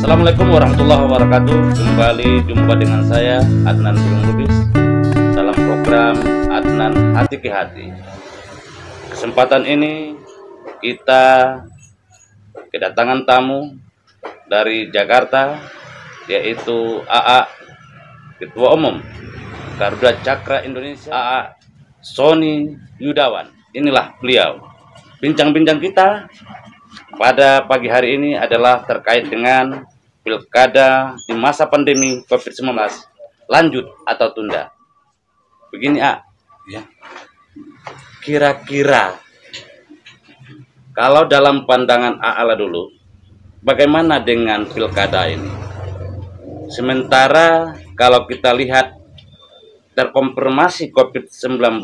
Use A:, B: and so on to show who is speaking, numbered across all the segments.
A: Assalamualaikum warahmatullahi wabarakatuh. Kembali jumpa dengan saya Adnan Gunung Lubis dalam program Adnan Hati ke Hati. Kesempatan ini kita kedatangan tamu dari Jakarta, yaitu AA Ketua Umum Garuda Cakra Indonesia, AA Sony Yudawan. Inilah beliau. Bincang-bincang kita pada pagi hari ini adalah terkait dengan pilkada di masa pandemi COVID-19, lanjut atau tunda. Begini ya. Kira-kira kalau dalam pandangan AA dulu, bagaimana dengan pilkada ini? Sementara kalau kita lihat terkonfirmasi COVID-19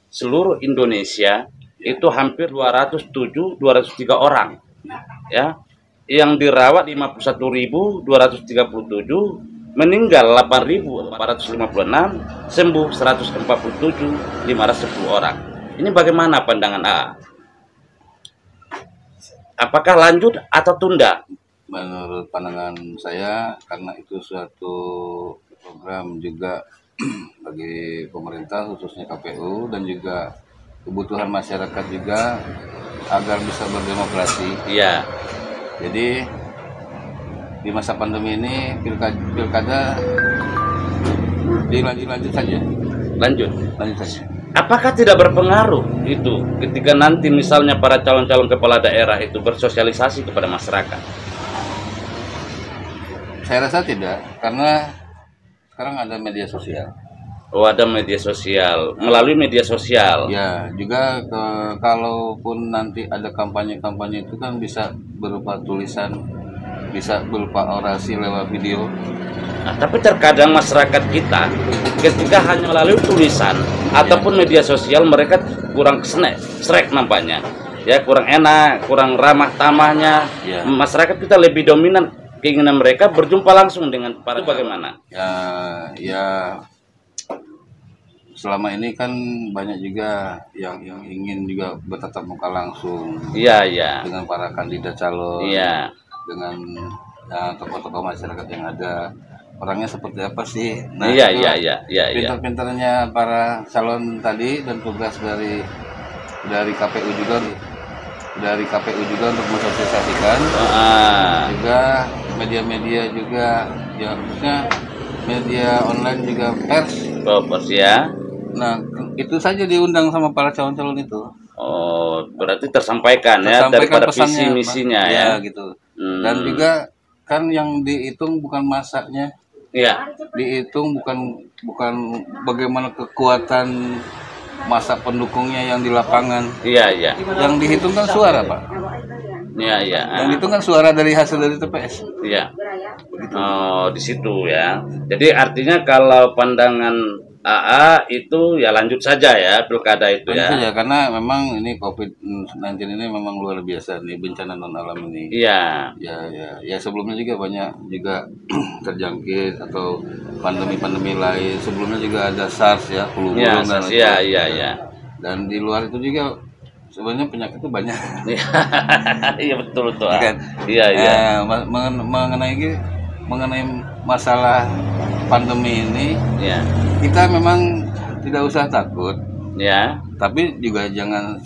A: seluruh Indonesia itu hampir 203 orang, ya, yang dirawat 51.237, meninggal 8.456, sembuh 147.510 orang. Ini bagaimana pandangan AA? Apakah lanjut atau tunda?
B: Menurut pandangan saya, karena itu suatu program juga bagi pemerintah khususnya KPU dan juga kebutuhan masyarakat juga agar bisa berdemokrasi.
A: Iya.
B: Jadi di masa pandemi ini pilkada dilanjut saja. Lanjut saja.
A: Apakah tidak berpengaruh itu ketika nanti misalnya para calon-calon kepala daerah itu bersosialisasi kepada masyarakat?
B: Saya rasa tidak, karena sekarang ada media sosial.
A: Oh, ada media sosial. Melalui media sosial.
B: Ya, juga kalaupun nanti ada kampanye-kampanye itu kan bisa berupa tulisan, bisa berupa orasi lewat video.
A: Nah, tapi terkadang masyarakat kita ketika hanya melalui tulisan ataupun media sosial, mereka kurang srek nampaknya. Ya, kurang enak, kurang ramah tamahnya.
B: Ya.
A: Masyarakat kita lebih dominan keinginan mereka berjumpa langsung dengan para. Itu bagaimana?
B: Ya. Selama ini kan banyak juga yang ingin juga bertatap muka langsung.
A: Iya.
B: Dengan para kandidat calon.
A: Iya.
B: Dengan tokoh-tokoh masyarakat yang ada. Orangnya seperti apa sih? Nah,
A: iya.
B: Pintar-pintarnya para calon tadi dan tugas dari KPU juga untuk mensosialisasikan. Juga media-media juga, ya khususnya media online juga pers ya. Nah, itu saja diundang sama para calon-calon itu.
A: Oh, berarti tersampaikan ya daripada visi misinya ya
B: gitu. Dan juga kan yang dihitung bukan masanya.
A: Iya.
B: Dihitung bukan bagaimana kekuatan masa pendukungnya yang di lapangan.
A: Iya.
B: Yang dihitung kan suara, Pak.
A: Iya.
B: Yang dihitung kan suara dari hasil dari TPS.
A: Iya. Oh, di situ ya. Jadi artinya kalau pandangan AA itu ya lanjut saja ya pilkada itu ya.
B: Lanjut saja, karena memang ini COVID-19 ini memang luar biasa nih, bencana non alam ini.
A: Iya.
B: Ya sebelumnya juga banyak juga terjangkit atau pandemi lain. Sebelumnya juga ada SARS ya, flu burung dan
A: iya.
B: Dan di luar itu juga sebenarnya penyakit itu banyak.
A: Iya betul tuh.
B: Kan?
A: Iya.
B: Mengenai masalah pandemi ini,
A: ya.
B: Kita memang tidak usah takut,
A: ya.
B: Tapi juga jangan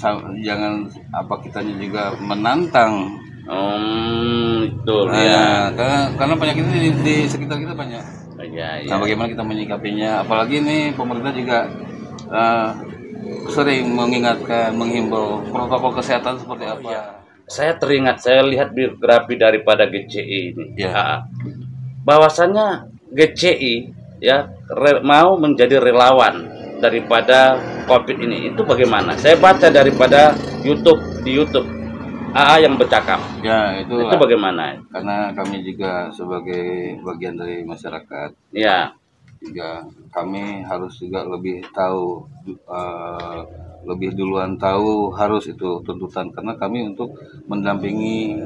B: kitanya juga menantang.
A: Betul
B: ya. Karena penyakit ini di sekitar kita banyak.
A: Iya.
B: Nah, bagaimana kita menyikapinya? Apalagi ini pemerintah juga sering mengingatkan, menghimbau protokol kesehatan seperti apa.
A: Saya teringat, saya lihat biografi daripada GCI ini.
B: Ya.
A: Bahwasannya GCI ya mau menjadi relawan daripada COVID ini. Itu bagaimana? Saya baca daripada di YouTube AA yang bercakap.
B: Ya, itu
A: bagaimana?
B: Karena kami juga sebagai bagian dari masyarakat.
A: Ya.
B: Juga kami harus juga lebih tahu, lebih duluan tahu harus itu tuntutan, karena kami untuk mendampingi,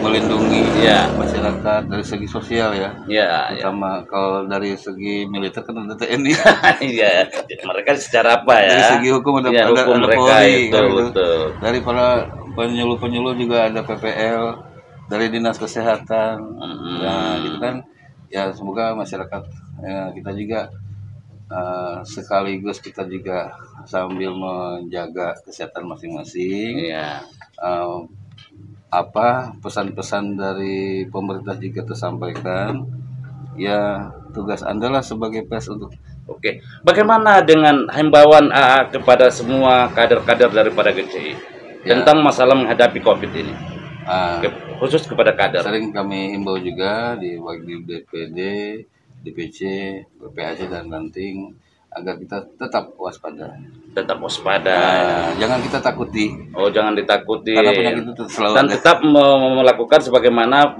B: melindungi masyarakat dari segi sosial ya. Terutama kalau dari segi militer kan ada TNI.
A: Iya, mereka secara apa ya?
B: Dari segi hukum ada
A: hukum mereka
B: Polri,
A: betul.
B: Dari para penyuluh juga ada PPL. dari dinas kesehatan.
A: Hmm.
B: Nah, gitu kan. Ya semoga masyarakat kita juga sekaligus kita juga sambil menjaga kesehatan masing-masing.
A: Iya.
B: Apa pesan-pesan dari pemerintah juga tersampaikan. Ya tugas Anda lah sebagai pers untuk.
A: Oke, bagaimana dengan himbauan AA kepada semua kader-kader daripada GCI tentang masalah menghadapi COVID ini, khusus kepada kader?
B: Sering kami himbau juga di DPD, DPC, BPAC dan Ranting agar kita tetap waspada.
A: Tetap waspada.
B: Jangan kita takuti.
A: Oh, jangan ditakuti.
B: Karena penyakit itu selalu
A: dan
B: ada.
A: Tetap melakukan sebagaimana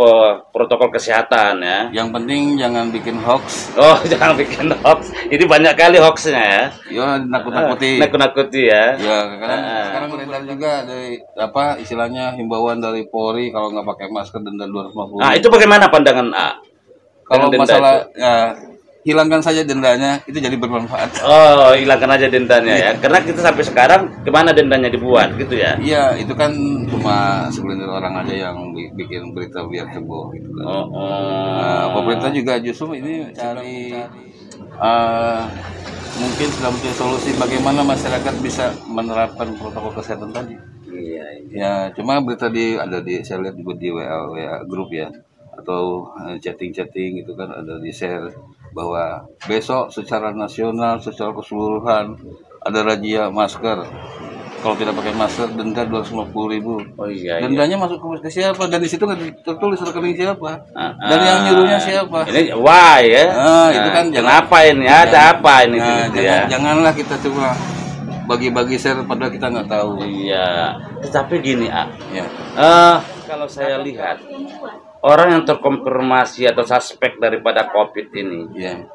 A: protokol kesehatan ya.
B: Yang penting jangan bikin hoax.
A: Oh, jangan bikin hoax. Ini banyak kali hoaxnya ya.
B: Ya, nakut-nakuti.
A: Nakut-nakuti ya.
B: Ya, sekarang beredar juga dari apa istilahnya himbauan dari Polri kalau nggak pakai masker denda 250.
A: Nah, itu bagaimana pandangan A?
B: Kalau
A: denda
B: masalah hilangkan saja dendanya, itu jadi bermanfaat.
A: Oh, hilangkan aja dendanya ya. Karena kita sampai sekarang kemana dendanya dibuat gitu ya?
B: Iya, itu kan cuma segelintir orang aja yang bikin berita biar heboh gitu kan. Pemerintah juga justru ini cari mungkin sudah mencari solusi bagaimana masyarakat bisa menerapkan protokol kesehatan tadi.
A: Iya.
B: Ya, cuma berita saya lihat juga di WA grup ya, atau chatting gitu kan ada di share bahwa besok secara nasional, secara keseluruhan ada razia masker. Kalau tidak pakai masker denda 250.000.
A: Oh iya.
B: Dendanya masuk ke siapa? Dan di situ nggak tertulis rekening siapa. Dan yang nyuruhnya siapa?
A: Ini wah ya.
B: Itu kan
A: kenapa ini? Ada apa ini?
B: Janganlah kita cuma bagi-bagi share padahal kita nggak tahu.
A: Iya. Tetapi gini,
B: Ya.
A: kalau saya lihat orang yang terkonfirmasi atau suspek daripada COVID ini,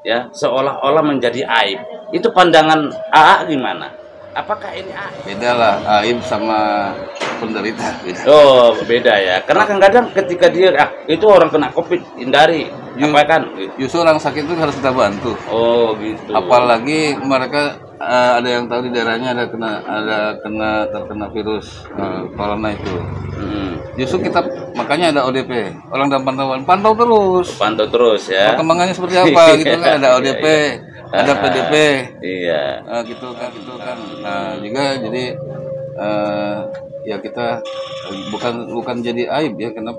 A: ya seolah-olah menjadi aib. Itu pandangan AA gimana? Apakah ini aib?
B: Beda lah, aib sama penderita. Beda.
A: Oh, beda ya. Karena kadang-kadang ketika dia itu orang kena COVID, hindari. Apa kan?
B: Justru orang sakit itu harus kita bantu.
A: Oh, gitu.
B: Apalagi mereka ada yang tahu di daerahnya terkena virus corona itu. Justru kita makanya ada ODP, orang dalam pantau terus ya. Perkembangannya seperti apa gitu kan, ada ODP, ada PDP.
A: Iya.
B: Gitu kan. Nah, juga jadi ya kita bukan jadi aib ya, karena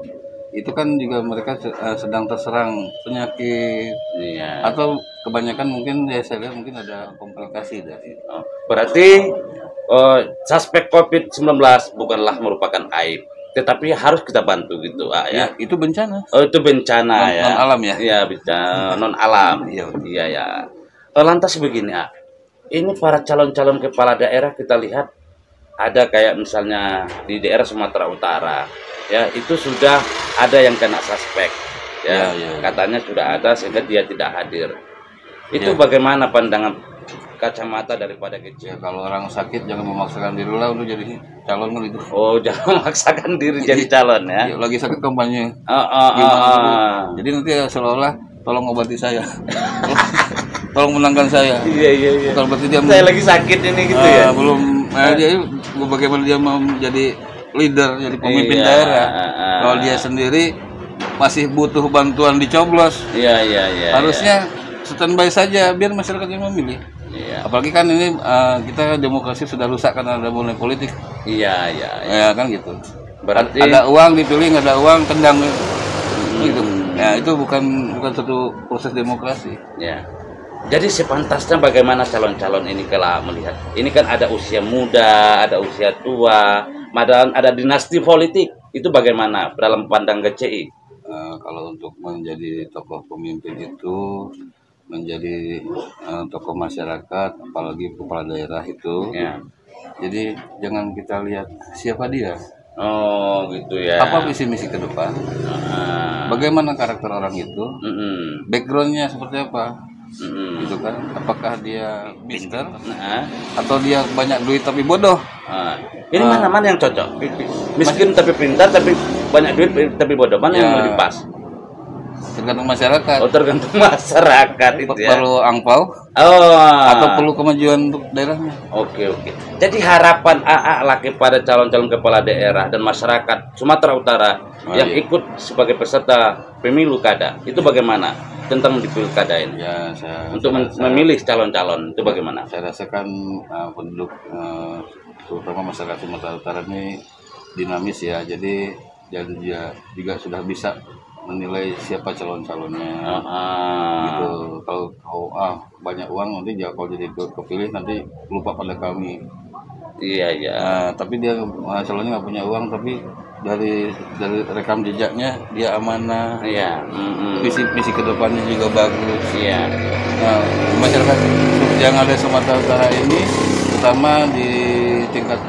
B: itu kan juga mereka sedang terserang penyakit.
A: Iya.
B: Atau kebanyakan mungkin ya saya lihat mungkin ada komplikasi dari itu.
A: Berarti suspek COVID-19 bukanlah merupakan aib, tetapi harus kita bantu gitu, ya.
B: Itu bencana.
A: Oh, itu bencana ya.
B: Non alam ya.
A: Iya, bencana non alam. Iya ya. Lantas begini, ini para calon-calon kepala daerah kita lihat ada kayak misalnya di daerah Sumatera Utara, ya itu sudah ada yang kena suspek, ya. Katanya sudah ada sehingga dia tidak hadir. Itu bagaimana pandangan kacamata daripada GCI?
B: Ya, kalau orang sakit jangan memaksakan diri lah untuk jadi calon kan itu.
A: Oh, jangan memaksakan diri jadi calon ya.
B: Lagi sakit kampanye. Jadi nanti seolah-olah tolong obati saya. Tolong menangkan saya.
A: Iya.
B: Bukan berarti dia
A: saya lagi sakit ini gitu ya.
B: Belum dia bagaimana dia mau menjadi leader, jadi pemimpin daerah. Kalau dia sendiri masih butuh bantuan dicoblos.
A: Iya.
B: Harusnya standby saja biar masyarakat yang memilih. Iya. Apalagi kan ini kita demokrasi sudah rusak karena ada mulai politik.
A: Iya.
B: Ya kan gitu.
A: Berarti
B: ada uang dipilih, nggak ada uang tendang. Gitu. Ya itu bukan satu proses demokrasi.
A: Ya. Jadi sepantasnya bagaimana calon-calon ini kalau melihat ini kan ada usia muda, ada usia tua, ada dinasti politik. Itu bagaimana dalam pandang GCI?
B: Kalau untuk menjadi tokoh pemimpin itu menjadi tokoh masyarakat, apalagi kepala daerah itu. Ya. Jadi jangan kita lihat siapa dia.
A: Oh, gitu ya.
B: Apa visi misi ke depan? Bagaimana karakter orang itu? Backgroundnya seperti apa? Gitu kan? Apakah dia pintar? Atau dia banyak duit tapi bodoh?
A: Ini mana yang cocok? Miskin tapi pintar tapi banyak duit tapi bodoh. Mana yang lebih pas?
B: tergantung masyarakat.
A: Oh, tergantung masyarakat itu ya.
B: Perlu angpau
A: Oh.
B: atau perlu kemajuan untuk daerahnya.
A: Oke. Jadi harapan AA lah kepada calon-calon kepala daerah dan masyarakat Sumatera Utara yang ikut sebagai peserta pemilu kada itu bagaimana tentang di pilkada ini?
B: Ya,
A: untuk memilih calon-calon itu bagaimana?
B: Saya rasakan penduduk terutama masyarakat Sumatera Utara ini dinamis ya. Jadi dia juga sudah bisa menilai siapa calon-calonnya. Gitu. Kalau banyak uang nanti kalau jadi kepilih nanti lupa pada kami.
A: Iya.
B: Tapi dia calonnya nggak punya uang, tapi dari rekam jejaknya dia amanah.
A: Iya.
B: Misi kedepannya juga bagus.
A: Iya.
B: Nah, masyarakat yang ada Sumatera Utara ini, terutama di tingkat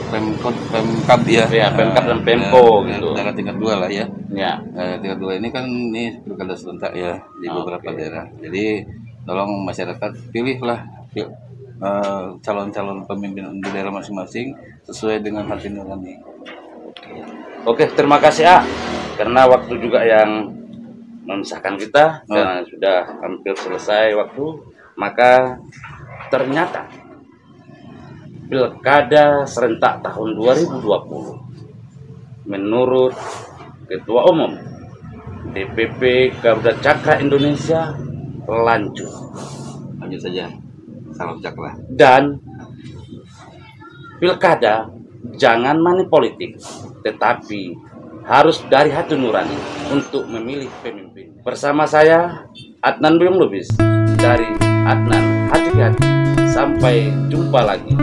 B: Pemkab ya.
A: Ya, Pemkab dan Pemko gitu.
B: Daerah tingkat 2 lah ya.
A: Ya.
B: Tingkat 2 ini kan pilkada serentak ya di beberapa daerah. Jadi tolong masyarakat pilihlah calon-calon pemimpin di daerah masing-masing sesuai dengan hati nurani.
A: Oke, terima kasih karena waktu juga yang memisahkan kita karena sudah hampir selesai waktu, maka ternyata pilkada serentak tahun 2020 menurut Ketua Umum DPP Garuda Cakra Indonesia lanjut
B: saja. Salam cakra.
A: Dan pilkada jangan money politik, tetapi harus dari hati nurani untuk memilih pemimpin. Bersama saya Adnan Bim Lubis dari Adnan Hati-Hati. Sampai jumpa lagi.